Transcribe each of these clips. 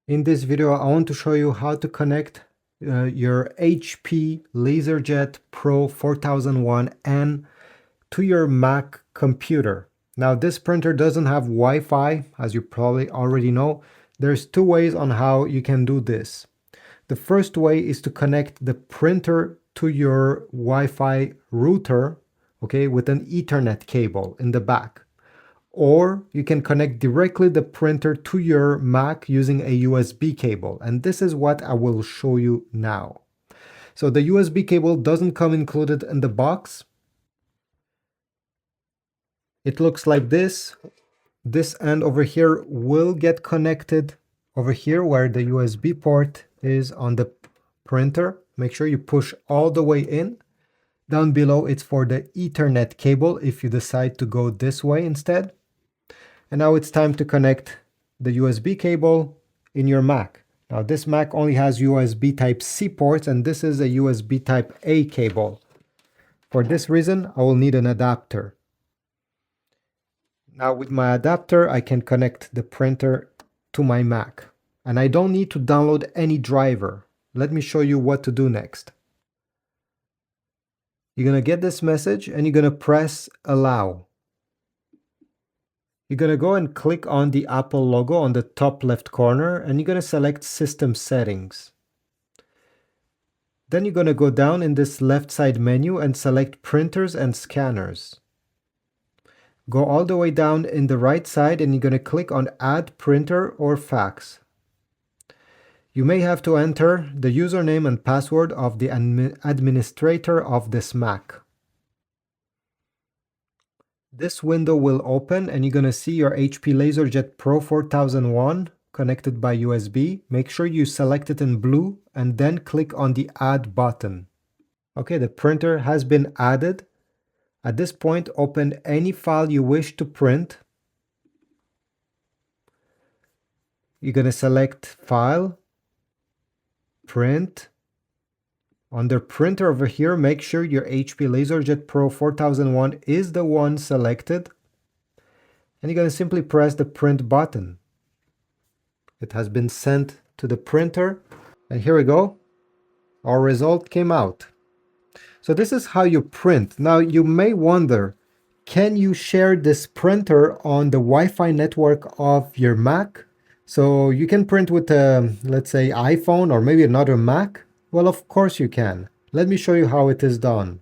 In this video, I want to show you how to connect your HP LaserJet Pro 4001N to your Mac computer. Now, this printer doesn't have Wi-Fi, as you probably already know. There's two ways on how you can do this. The first way is to connect the printer to your Wi-Fi router, okay, with an Ethernet cable in the back. Or you can connect directly the printer to your Mac using a USB cable. And this is what I will show you now. So the USB cable doesn't come included in the box. It looks like this. This end over here will get connected over here where the USB port is on the printer. Make sure you push all the way in. Down below, it's for the Ethernet cable if you decide to go this way instead. And now it's time to connect the USB cable in your Mac. Now this Mac only has USB Type-C ports, and this is a USB Type-A cable. For this reason, I will need an adapter. Now with my adapter, I can connect the printer to my Mac. And I don't need to download any driver. Let me show you what to do next. You're going to get this message and you're going to press Allow. You're going to go and click on the Apple logo on the top left corner, and you're going to select System Settings. Then you're going to go down in this left side menu and select Printers and Scanners. Go all the way down in the right side and you're going to click on Add Printer or Fax. You may have to enter the username and password of the administrator of this Mac. This window will open and you're going to see your HP LaserJet Pro 4001 connected by USB. Make sure you select it in blue and then click on the Add button. Okay, the printer has been added. At this point, open any file you wish to print. You're going to select File, Print. Under Printer over here, make sure your HP LaserJet Pro 4001 is the one selected. And you're going to simply press the Print button. It has been sent to the printer. And here we go. Our result came out. So this is how you print. Now you may wonder, can you share this printer on the Wi-Fi network of your Mac? So you can print with a, let's say, iPhone or maybe another Mac? Well, of course you can. Let me show you how it is done.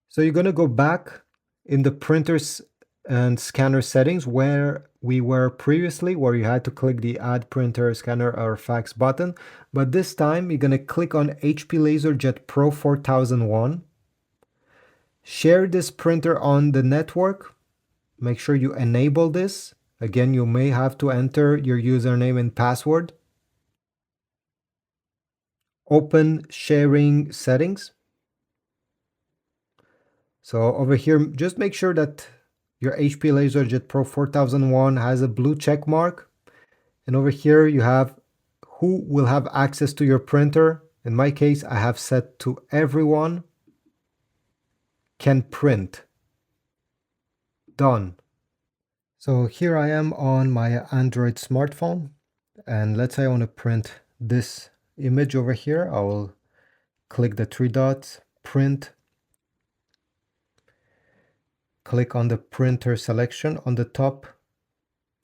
So you're going to go back in the printers and scanner settings where we were previously, where you had to click the Add Printer, Scanner or Fax button. But this time you're going to click on HP LaserJet Pro 4001. Share this printer on the network. Make sure you enable this. Again, you may have to enter your username and password. Open sharing settings. So over here, just make sure that your HP LaserJet Pro 4001 has a blue check mark. And over here you have who will have access to your printer. In my case, I have set to everyone can print. Done. So here I am on my Android smartphone. And let's say I want to print this image over here. I will click the three dots, print, click on the printer selection on the top,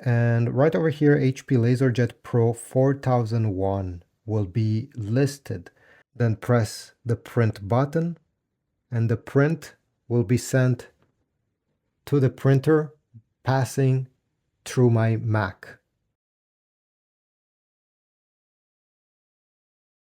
and right over here HP LaserJet Pro 4001 will be listed. Then press the print button and the print will be sent to the printer passing through my Mac.